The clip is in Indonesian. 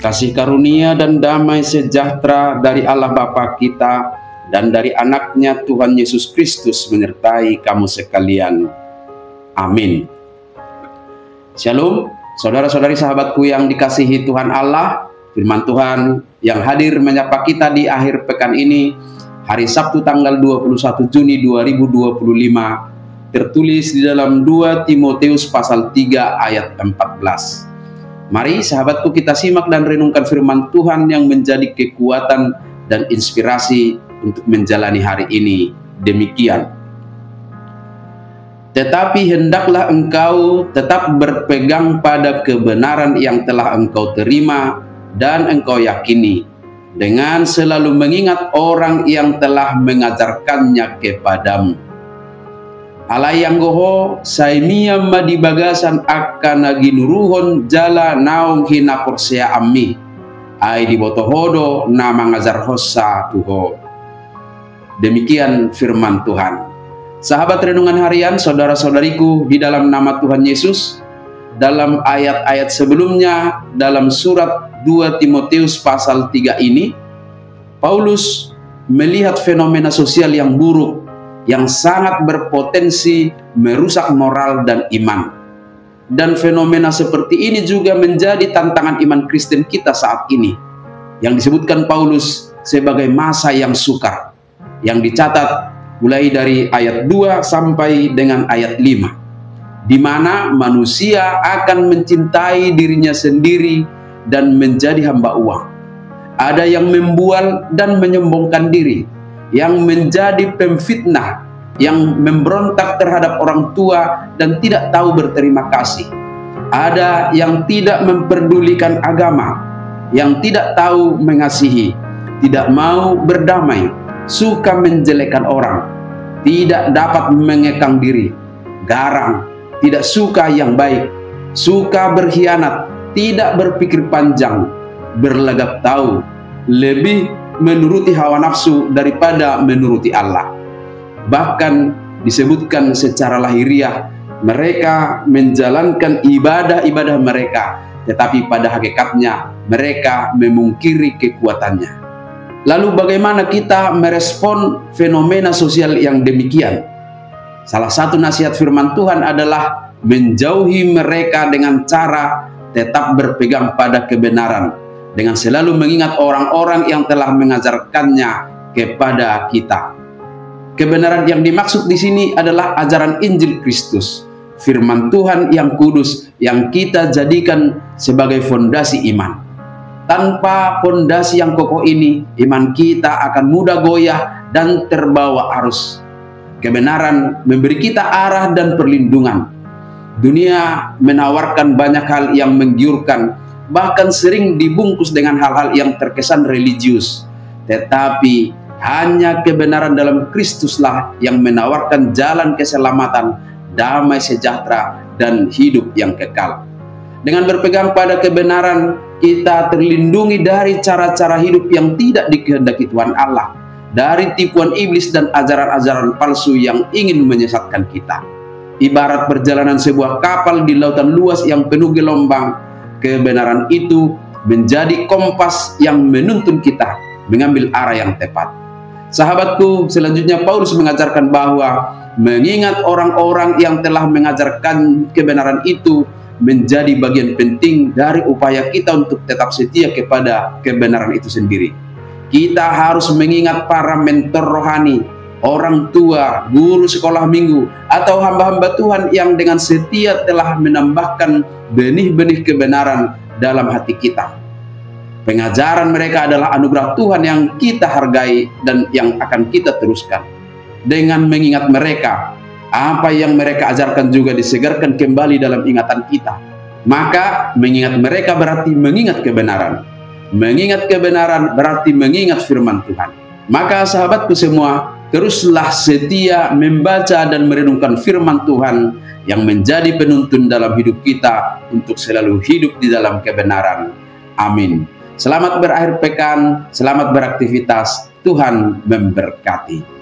Kasih karunia dan damai sejahtera dari Allah Bapa kita dan dari anaknya Tuhan Yesus Kristus menyertai kamu sekalian. Amin. Shalom, saudara-saudari sahabatku yang dikasihi Tuhan Allah. Firman Tuhan yang hadir menyapa kita di akhir pekan ini, hari Sabtu tanggal 21 Juni 2025, tertulis di dalam 2 Timotius pasal 3 ayat 14. Mari sahabatku kita simak dan renungkan firman Tuhan yang menjadi kekuatan dan inspirasi untuk menjalani hari ini. Demikian. Tetapi hendaklah engkau tetap berpegang pada kebenaran yang telah engkau terima dan engkau yakini, dengan selalu mengingat orang yang telah mengajarkannya kepadamu. Alayanggoho saimia madi bagasan akan ginuruhon jala naung hina porsea ammi ai di botohodo nama ngajar hossa tuho. Demikian firman Tuhan. Sahabat renungan harian, saudara-saudariku di dalam nama Tuhan Yesus, dalam ayat-ayat sebelumnya dalam surat 2 Timotius pasal 3 ini, Paulus melihat fenomena sosial yang buruk yang sangat berpotensi merusak moral dan iman. Dan fenomena seperti ini juga menjadi tantangan iman Kristen kita saat ini, yang disebutkan Paulus sebagai masa yang sukar, yang dicatat mulai dari ayat 2 sampai dengan ayat 5, di mana manusia akan mencintai dirinya sendiri dan menjadi hamba uang. Ada yang membual dan menyombongkan diri, yang menjadi pemfitnah, yang memberontak terhadap orang tua dan tidak tahu berterima kasih. Ada yang tidak memperdulikan agama, yang tidak tahu mengasihi, tidak mau berdamai, suka menjelekkan orang, tidak dapat mengekang diri, garang, tidak suka yang baik, suka berkhianat, tidak berpikir panjang, berlagak tahu, lebih menuruti hawa nafsu daripada menuruti Allah. Bahkan disebutkan secara lahiriah, mereka menjalankan ibadah-ibadah mereka, tetapi pada hakikatnya mereka memungkiri kekuatannya. Lalu bagaimana kita merespon fenomena sosial yang demikian? Salah satu nasihat firman Tuhan adalah menjauhi mereka dengan cara tetap berpegang pada kebenaran, dengan selalu mengingat orang-orang yang telah mengajarkannya kepada kita. Kebenaran yang dimaksud di sini adalah ajaran Injil Kristus, firman Tuhan yang kudus yang kita jadikan sebagai fondasi iman. Tanpa fondasi yang kokoh ini, iman kita akan mudah goyah dan terbawa arus. Kebenaran memberi kita arah dan perlindungan. Dunia menawarkan banyak hal yang menggiurkan, bahkan sering dibungkus dengan hal-hal yang terkesan religius. Tetapi hanya kebenaran dalam Kristuslah yang menawarkan jalan keselamatan, damai sejahtera, dan hidup yang kekal. Dengan berpegang pada kebenaran, kita terlindungi dari cara-cara hidup yang tidak dikehendaki Tuhan Allah, dari tipuan iblis dan ajaran-ajaran palsu yang ingin menyesatkan kita. Ibarat perjalanan sebuah kapal di lautan luas yang penuh gelombang, kebenaran itu menjadi kompas yang menuntun kita mengambil arah yang tepat. Sahabatku, selanjutnya Paulus mengajarkan bahwa mengingat orang-orang yang telah mengajarkan kebenaran itu menjadi bagian penting dari upaya kita untuk tetap setia kepada kebenaran itu sendiri. Kita harus mengingat para mentor rohani, orang tua, guru sekolah minggu, atau hamba-hamba Tuhan yang dengan setia telah menambahkan benih-benih kebenaran dalam hati kita. Pengajaran mereka adalah anugerah Tuhan yang kita hargai dan yang akan kita teruskan. Dengan mengingat mereka, apa yang mereka ajarkan juga disegarkan kembali dalam ingatan kita. Maka mengingat mereka berarti mengingat kebenaran. Mengingat kebenaran berarti mengingat firman Tuhan. Maka sahabatku semua, teruslah setia membaca dan merenungkan firman Tuhan yang menjadi penuntun dalam hidup kita untuk selalu hidup di dalam kebenaran. Amin. Selamat berakhir pekan, selamat beraktivitas, Tuhan memberkati.